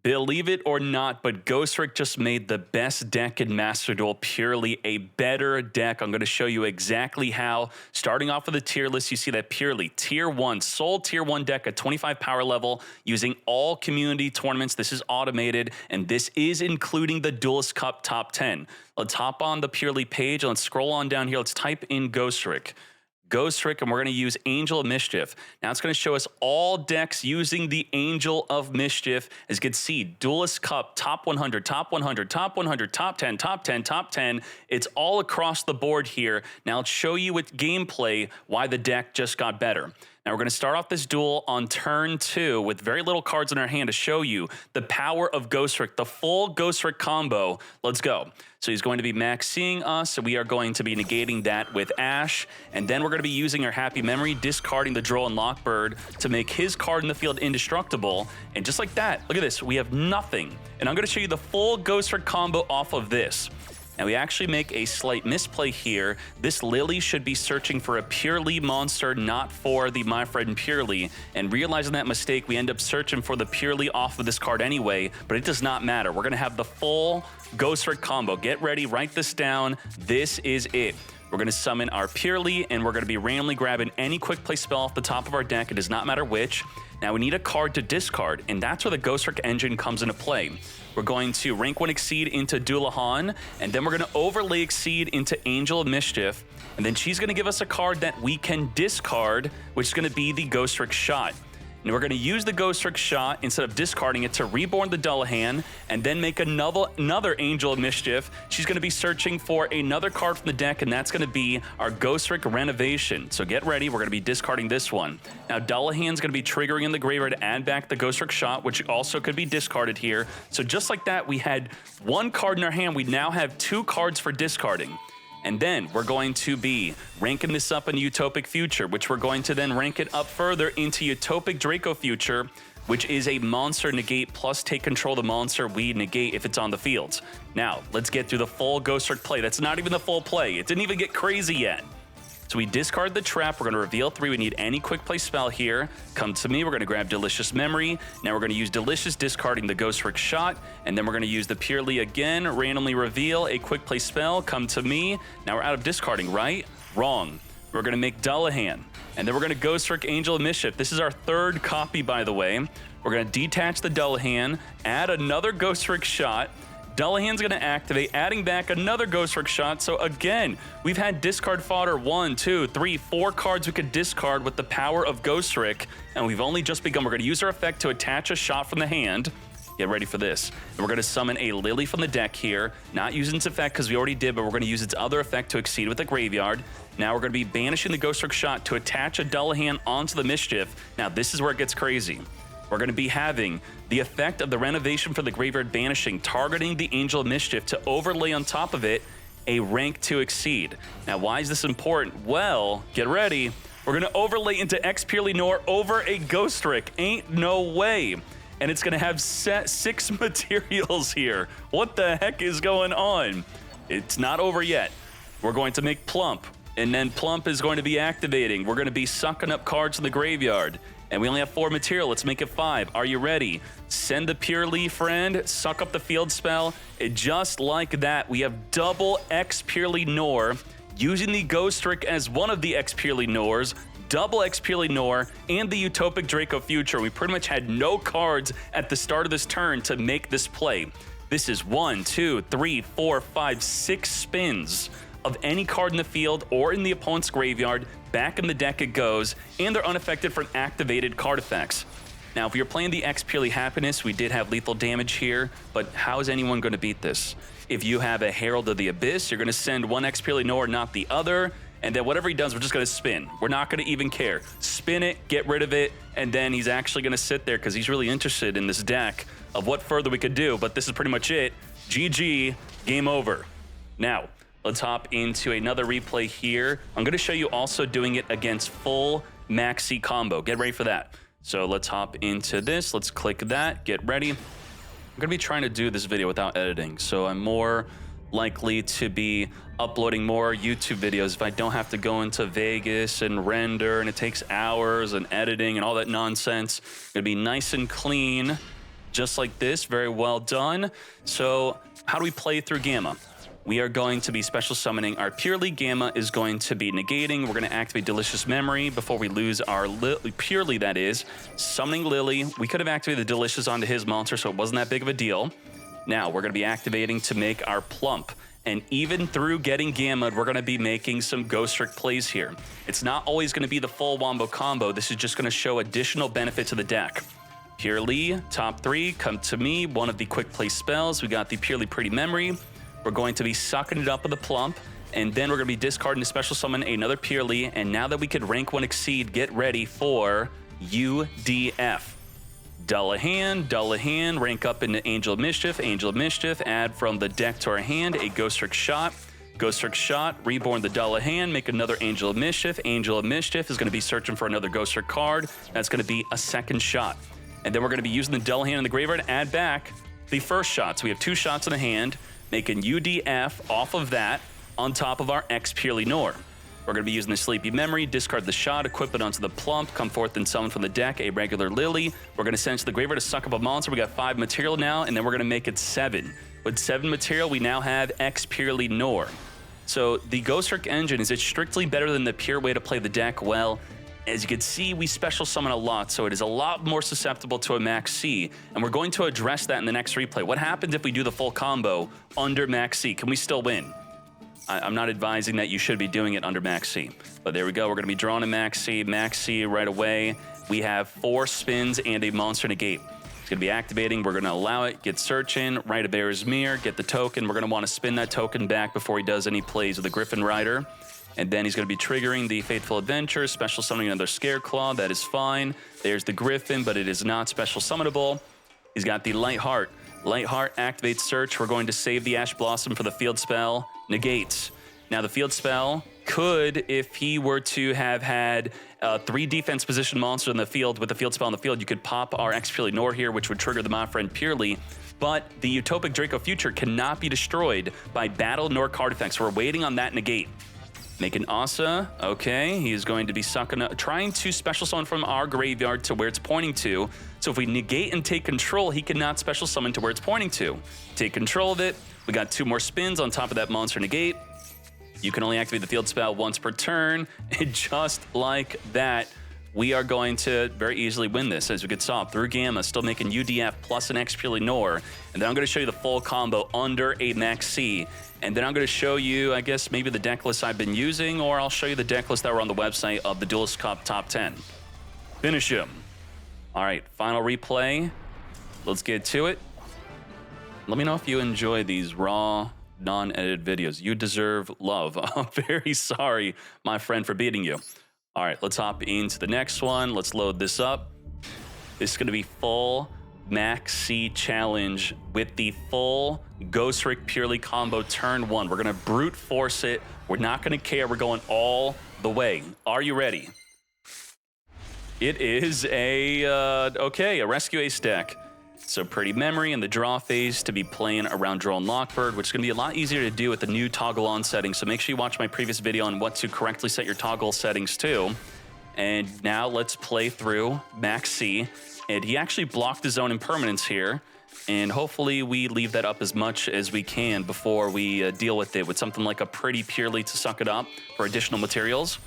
Believe it or not, but Ghostrick just made the best deck in Master Duel purely a better deck. I'm going to show you exactly how. Starting off with the tier list, you see that purely Tier 1, sole Tier 1 deck at 25 power level using all community tournaments. This is automated, and this is including the Duelist Cup top 10. Let's hop on the purely page. Let's scroll on down here. Let's type in Ghostrick. Ghostrick, and we're going to use Angel of Mischief. Now it's going to show us all decks using the Angel of Mischief. As you can see, Duelist Cup, top 100, top 100, top 100, top 10, top 10, top 10. It's all across the board here. Now let's show you with gameplay why the deck just got better. Now we're going to start off this duel on turn 2 with very little cards in our hand to show you the power of Ghostrick, the full Ghostrick combo. Let's go. So he's going to be Maxing us, so we are going to be negating that with Ash, and then we're going to be using our Happy Memory, discarding the Droll and Lockbird to make his card in the field indestructible, and just like that, look at this, we have nothing. And I'm going to show you the full Ghostrick combo off of this. Now we actually make a slight misplay here. This Lily should be searching for a Purely monster, not for the My Friend Purely. And realizing that mistake, we end up searching for the Purely off of this card anyway, but it does not matter. We're gonna have the full Ghostrick combo. Get ready, write this down. This is it. We're going to summon our Purely, and we're going to be randomly grabbing any quick play spell off the top of our deck. It does not matter which. Now we need a card to discard, and that's where the Ghostrick engine comes into play. We're going to rank 1 Exceed into Dullahan, and then we're going to overlay Exceed into Angel of Mischief, and then she's going to give us a card that we can discard, which is going to be the Ghostrick Shot. And we're going to use the Ghostrick Shot instead of discarding it to reborn the Dullahan and then make another Angel of Mischief. She's going to be searching for another card from the deck, and that's going to be our Ghostrick Renovation. So get ready. We're going to be discarding this one. Now, Dullahan's going to be triggering in the graveyard to add back the Ghostrick Shot, which also could be discarded here. So just like that, we had 1 card in our hand. We now have 2 cards for discarding. And then we're going to be ranking this up in Utopic Future, which we're going to then rank it up further into Utopic Draco Future, which is a monster negate plus take control of the monster we negate if it's on the field. Now, let's get through the full Ghostrick play. That's not even the full play. It didn't even get crazy yet. So we discard the trap. We're going to reveal 3. We need any quick play spell here. Come to me. We're going to grab Delicious Memory. Now we're going to use Delicious, discarding the Ghostrick Shot. And then we're going to use the Purely again. Randomly reveal a quick play spell. Come to me. Now we're out of discarding, right? Wrong. We're going to make Dullahan. And then we're going to Ghostrick Angel of Mischief. This is our 3rd copy, by the way. We're going to detach the Dullahan, add another Ghostrick Shot. Dullahan's going to activate, adding back another Ghostrick Shot. So again, we've had discard fodder 1, 2, 3, 4 cards we could discard with the power of Ghostrick, and we've only just begun. We're going to use our effect to attach a shot from the hand. Get ready for this. And we're going to summon a Lily from the deck here, not using its effect because we already did, but we're going to use its other effect to Exceed with the graveyard. Now we're going to be banishing the Ghostrick Shot to attach a Dullahan onto the Mischief. Now this is where it gets crazy. We're going to be having the effect of the Renovation for the Graveyard Banishing, targeting the Angel of Mischief to overlay on top of it a rank 2 Exceed. Now, why is this important? Well, get ready. We're going to overlay into X Purely Noir over a Ghostrick. Ain't no way. And it's going to have 6 materials here. What the heck is going on? It's not over yet. We're going to make Plump, and then Plump is going to be activating. We're going to be sucking up cards in the graveyard. And we only have 4 material. Let's make it 5. Are you ready? Send the Purely friend, suck up the field spell. Just like that, we have double X Purely Noir, using the Ghostrick as one of the X Purely Noirs, double X Purely Noir, and the Utopic Draco Future. We pretty much had no cards at the start of this turn to make this play. This is 1, 2, 3, 4, 5, 6 spins of any card in the field or in the opponent's graveyard. Back in the deck it goes, and they're unaffected from activated card effects. Now, if you're playing the X Purely Happiness, we did have lethal damage here, but how is anyone going to beat this? If you have a Herald of the Abyss, you're going to send 1 X Purely Noir, not the other, and then whatever he does, we're just going to spin. We're not going to even care. Spin it, get rid of it, and then he's actually going to sit there because he's really interested in this deck of what further we could do, but this is pretty much it. GG, game over. Now, let's hop into another replay here. I'm going to show you also doing it against full Maxi combo. Get ready for that. So let's hop into this. Let's click that. Get ready. I'm going to be trying to do this video without editing, so I'm more likely to be uploading more YouTube videos if I don't have to go into Vegas and render, and it takes hours and editing and all that nonsense. It's going to be nice and clean. just like this. Very well done. So how do we play through Gamma? We are going to be special summoning our Purely. Gamma is going to be negating. We're going to activate Delicious Memory before we lose our Purely, that is. Summoning Lily. We could have activated the Delicious onto his monster, so it wasn't that big of a deal. Now, we're going to be activating to make our Plump. And even through getting Gamma, we're going to be making some Ghostrick plays here. It's not always going to be the full Wombo combo. This is just going to show additional benefit to the deck. Purely, top 3, come to me. One of the quick play spells. We got the Purely Pretty Memory. We're going to be sucking it up with a Plump, and then we're going to be discarding to special summon another Purely, and now that we could rank 1 exceed, get ready for UDF. Dull a hand, rank up into Angel of Mischief, add from the deck to our hand a Ghostrick Shot, reborn the Dull a hand, make another Angel of Mischief is going to be searching for another Ghostrick card, that's going to be a second shot. And then we're going to be using the Dull hand in the graveyard to add back the first shot. So we have 2 shots in the hand, making UDF off of that on top of our X Purely Nor. We're going to be using the Sleepy Memory, discard the shot, equip it onto the Plump, come forth and summon from the deck a regular Lily. We're going to send it to the graveyard to suck up a monster. We got 5 material now, and then we're going to make it 7. With 7 material, we now have X Purely Nor. So the Ghostrick engine, is it strictly better than the pure way to play the deck? Well, as you can see, we special summon a lot, so it is a lot more susceptible to a Maxi, and we're going to address that in the next replay. What happens if we do the full combo under Maxi? Can we still win? I'm not advising that you should be doing it under Maxi, but there we go. We're going to be drawing a Maxi right away. We have 4 spins and a monster negate. It's going to be activating. We're going to allow it, get searching, write a Bear's Mirror, get the token. We're going to want to spin that token back before he does any plays with the Griffin Rider. And then he's going to be triggering the Fateful Adventure, special summoning another Scareclaw. That is fine. There's the Griffin, but it is not special summonable. He's got the Light Heart. Light Heart activates Search. We're going to save the Ash Blossom for the field spell. Negates. Now the field spell could, if he were to have had 3 defense position monsters in the field with the field spell on the field, you could pop our X Purely Nor here, which would trigger the My Friend Purely. But the Utopic Draco Future cannot be destroyed by battle nor card effects. We're waiting on that negate. Making Asa, okay, he's going to be trying to special summon from our graveyard to where it's pointing to. So if we negate and take control, he cannot special summon to where it's pointing to. Take control of it. We got 2 more spins on top of that monster negate. You can only activate the field spell once per turn. And just like that, we are going to very easily win this, as we could saw through Gamma, still making UDF plus an X Purely Nor. And then I'm going to show you the full combo under a Maxi. And then I'm going to show you, I guess, maybe the deck list I've been using, or I'll show you the deck list that were on the website of the Duelist Cup Top 10. Finish him. All right, final replay. Let's get to it. Let me know if you enjoy these raw, non-edited videos. You deserve love. I'm very sorry, my friend, for beating you. All right, let's hop into the next one. Let's load this up. This is going to be full Maxi challenge with the full Ghostrick Purely combo turn 1. We're going to brute force it. We're not going to care. We're going all the way. Are you ready? It is a Rescue Ace deck. So Pretty Memory in the draw phase to be playing around Drone Lockbird, which is going to be a lot easier to do with the new toggle on settings. So make sure you watch my previous video on what to correctly set your toggle settings to. And now let's play through Maxi. And he actually blocked his own impermanence here. And hopefully we leave that up as much as we can before we deal with it with something like a Pretty Purely to suck it up for additional materials.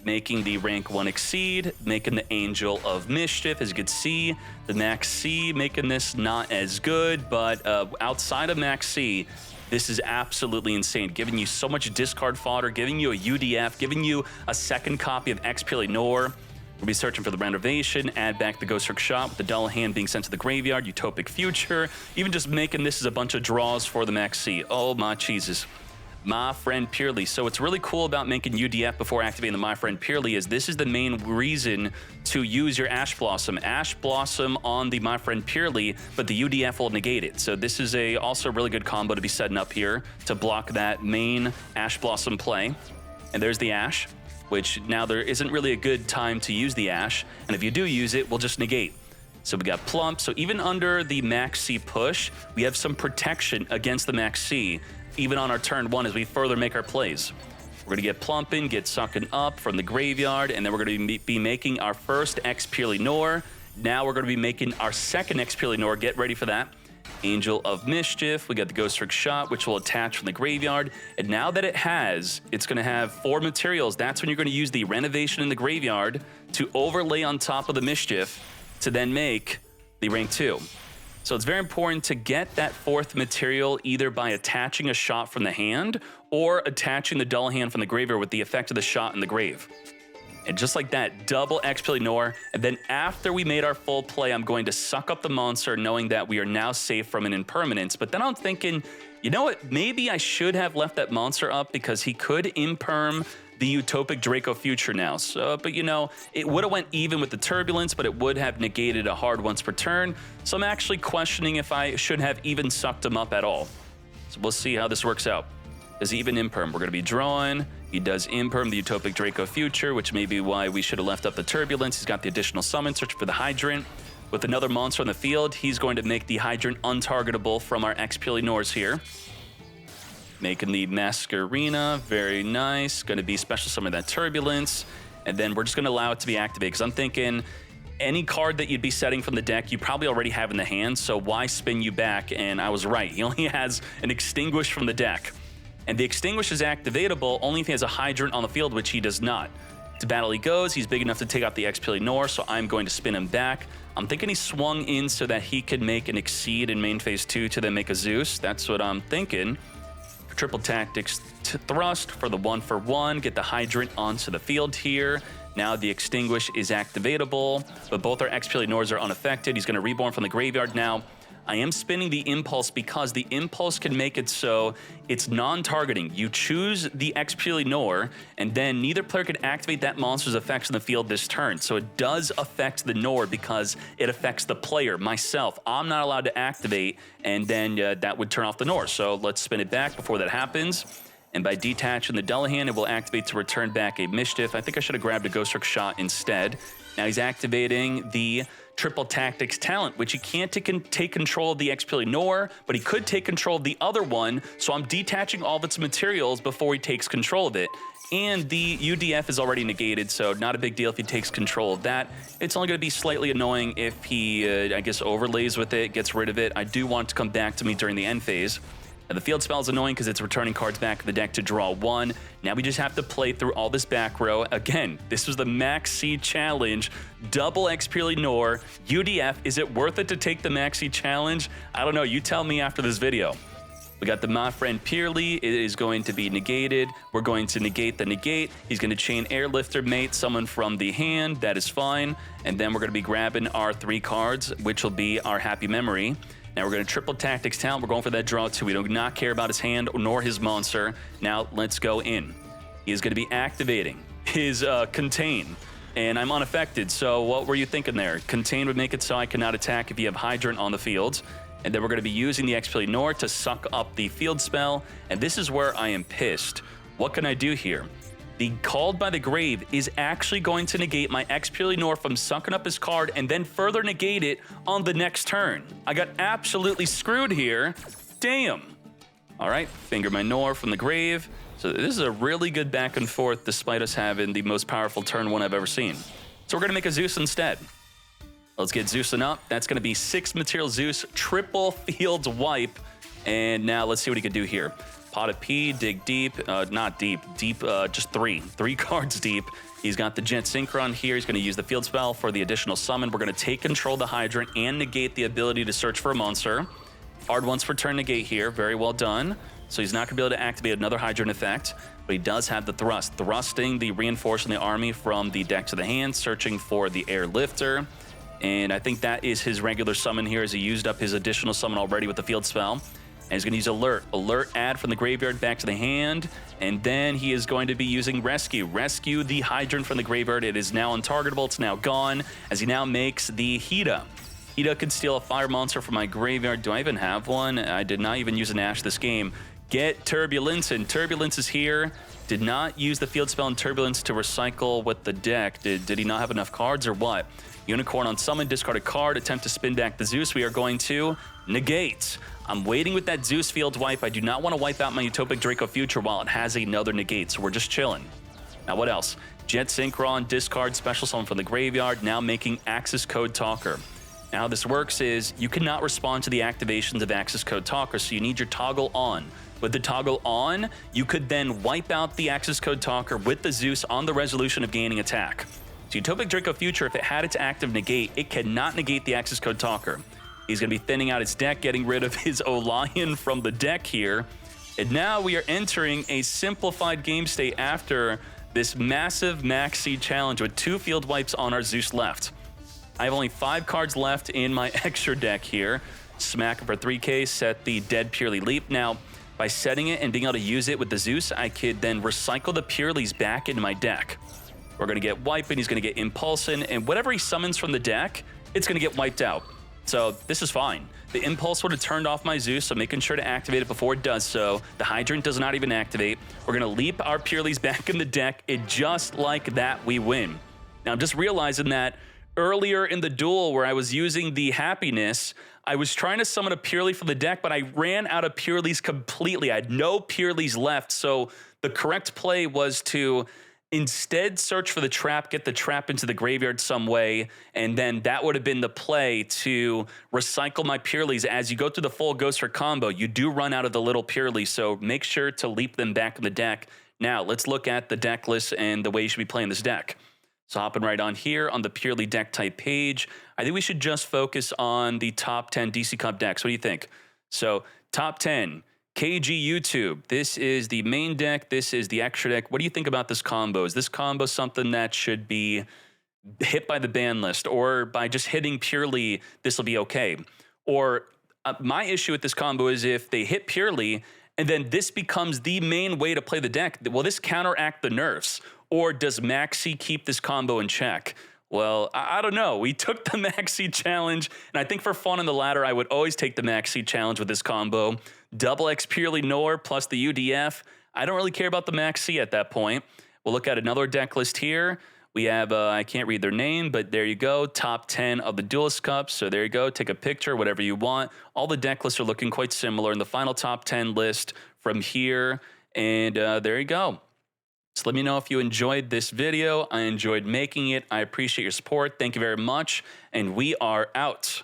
Making the rank 1 exceed, making the Angel of Mischief. As you can see, the Maxi making this not as good, but outside of Maxi, this is absolutely insane. Giving you so much discard fodder, giving you a UDF, giving you a second copy of X Purely Nor. We'll be searching for the Renovation, add back the Ghostrick Shot with the Dull Hand being sent to the graveyard, Utopic Future, even just making this as a bunch of draws for the Maxi. Oh my cheeses. My Friend Purely. So what's really cool about making UDF before activating the My Friend Purely is this is the main reason to use your Ash Blossom. Ash Blossom on the My Friend Purely, but the UDF will negate it. So this is also a really good combo to be setting up here to block that main Ash Blossom play. And there's the Ash, which now there isn't really a good time to use the Ash. And if you do use it, we'll just negate. So we got Plump. So even under the Maxi push, we have some protection against the Maxi, even on our turn 1 as we further make our plays. We're going to get Plumping, get Sucking Up from the graveyard, and then we're going to be making our first X Purely Nor. Now we're going to be making our second Experience Nor. Get ready for that. Angel of Mischief. We got the Ghostrick shot, which will attach from the graveyard. And now that it's going to have 4 materials. That's when you're going to use the Renovation in the graveyard to overlay on top of the Mischief to then make the rank 2. So it's very important to get that 4th material either by attaching a shot from the hand or attaching the dull hand from the graveyard with the effect of the shot in the grave. And just like that, double Experience Nor. And then after we made our full play, I'm going to suck up the monster knowing that we are now safe from an impermanence. But then I'm thinking, you know what? Maybe I should have left that monster up because he could imperm the Utopic Draco Future now. So, but you know, it would have went even with the Turbulence, but it would have negated a hard once per turn. So I'm actually questioning if I should have even sucked him up at all. So we'll see how this works out. Does he even imperm? We're going to be drawing. He does imperm the Utopic Draco Future, which may be why we should have left up the Turbulence. He's got the additional summon, searching for the Hydrant. With another monster on the field, he's going to make the Hydrant untargetable from our Experience Nors here. Making the Masquerena, very nice. Going to be special summon that Turbulence. And then we're just going to allow it to be activated, because I'm thinking any card that you'd be setting from the deck, you probably already have in the hand, so why spin you back? And I was right. He only has an Extinguish from the deck. And the Extinguish is activatable only if he has a Hydrant on the field, which he does not. To battle he goes. He's big enough to take out the Experience Nor, so I'm going to spin him back. I'm thinking he swung in so that he could make an Exceed in main phase 2 to then make a Zeus. That's what I'm thinking. Triple Tactics Thrust for the 1-for-1. Get the Hydrant onto the field here. Now the Extinguish is activatable, but both our Experience Nors are unaffected. He's going to Reborn from the graveyard now. I am spinning the Impulse because the Impulse can make it so it's non-targeting. You choose the Experience Nor, and then neither player can activate that monster's effects in the field this turn. So it does affect the Nor because it affects the player, myself. I'm not allowed to activate, and then that would turn off the Nor. So let's spin it back before that happens. And by detaching the Dullahan, it will activate to return back a Mischief. I think I should have grabbed a Ghostrick shot instead. Now he's activating the Triple Tactics talent, which he can't take control of the Experience Nor, but he could take control of the other one, so I'm detaching all of its materials before he takes control of it. And the UDF is already negated, so not a big deal if he takes control of that. It's only going to be slightly annoying if he, I guess, overlays with it, gets rid of it. I do want it to come back to me during the end phase. Now, the field spell is annoying because it's returning cards back in the deck to draw 1. Now we just have to play through all this back row. Again, this was the Maxi challenge. Double Experience Nor, UDF. Is it worth it to take the Maxi challenge? I don't know. You tell me after this video. We got the My Friend Purely. It is going to be negated. We're going to negate the negate. He's going to chain Airlifter Mate, summon from the hand. That is fine. And then we're going to be grabbing our 3 cards, which will be our Happy Memory. Now we're going to Triple Tactics talent. We're going for that draw 2. We do not care about his hand nor his monster. Now let's go in. He is going to be activating his Contain. And I'm unaffected, so what were you thinking there? Contain would make it so I cannot attack if you have Hydrant on the field. And then we're going to be using the Experience Nor to suck up the field spell. And this is where I am pissed. What can I do here? The Called by the Grave is actually going to negate my Experience Nor from sucking up his card and then further negate it on the next turn. I got absolutely screwed here. Damn. All right, finger my Nor from the grave. So this is a really good back and forth despite us having the most powerful turn 1 I've ever seen. So we're going to make a Zeus instead. Let's get Zeusing up. That's going to be 6 material Zeus, triple field wipe. And now let's see what he can do here. Pot of P, dig deep, not deep, just 3 cards deep. He's got the Jet Synchron here. He's going to use the field spell for the additional summon. We're going to take control of the Hydrant and negate the ability to search for a monster. Hard once per turn negate here, very well done. So he's not going to be able to activate another Hydrant effect, but he does have the Thrust. Thrusting the Reinforcing the Army from the deck to the hand, searching for the Airlifter. And I think that is his regular summon here as he used up his additional summon already with the field spell. And he's going to use Alert. Alert, add from the graveyard back to the hand. And then he is going to be using Rescue. Rescue the Hydrant from the graveyard. It is now untargetable. It's now gone as he now makes the Hida. Hida could steal a fire monster from my graveyard. Do I even have one? I did not even use an Ash this game. Get Turbulence, and Turbulence is here. Did not use the field spell and Turbulence to recycle with the deck. Did he not have enough cards or what? Unicorn on summon, discard a card, attempt to spin back the Zeus. We are going to negate. I'm waiting with that Zeus field wipe. I do not want to wipe out my Utopic Draco Future while it has another negate, so we're just chilling. Now what else? Jet Synchron, discard special summon from the graveyard, now making Axis Code Talker. Now how this works is you cannot respond to the activations of Axis Code Talker, so you need your toggle on. With the toggle on, you could then wipe out the Axis Code Talker with the Zeus on the resolution of gaining attack. So Utopic Draco Future, if it had its active negate, it cannot negate the Axis Code Talker. He's going to be thinning out his deck, getting rid of his Olion from the deck here. And now we are entering a simplified game state after this massive Maxi challenge with 2 field wipes on our Zeus left. I have only 5 cards left in my extra deck here. Smack him for 3k, set the Dead Purely Leap. Now, by setting it and being able to use it with the Zeus, I could then recycle the Purelies back into my deck. We're going to get Wiping, he's going to get Impulsion, and whatever he summons from the deck, it's going to get wiped out. So this is fine. The Impulse would have turned off my Zeus, so making sure to activate it before it does so. The Hydrant does not even activate. We're going to leap our Purelies back in the deck, and just like that, we win. Now, I'm just realizing that earlier in the duel where I was using the Happiness, I was trying to summon a Purely for the deck, but I ran out of Purelies completely. I had no Purelies left, so the correct play was to instead search for the trap, get the trap into the graveyard some way, and then that would have been the play to recycle my Purelies. As you go through the full Ghostrick combo, you do run out of the little Purelies, so make sure to leap them back in the deck. Now, let's look at the deck list and the way you should be playing this deck. So hopping right on here on the Purely deck type page, I think we should just focus on the top 10 DC Cup decks. What do you think? So top 10, KG YouTube. This is the main deck. This is the extra deck. What do you think about this combo? Is this combo something that should be hit by the ban list, or by just hitting Purely, this will be okay? Or my issue with this combo is if they hit Purely and then this becomes the main way to play the deck, will this counteract the nerfs? Or does Maxi keep this combo in check? Well, I don't know. We took the Maxi challenge, and I think for fun on the ladder, I would always take the Maxi challenge with this combo. Double X Purely Nor plus the UDF. I don't really care about the Maxi at that point. We'll look at another deck list here. We have, I can't read their name, but there you go, top 10 of the Duelist Cups. So there you go, take a picture, whatever you want. All the deck lists are looking quite similar in the final top 10 list from here. And there you go. So let me know if you enjoyed this video. I enjoyed making it. I appreciate your support. Thank you very much. And we are out.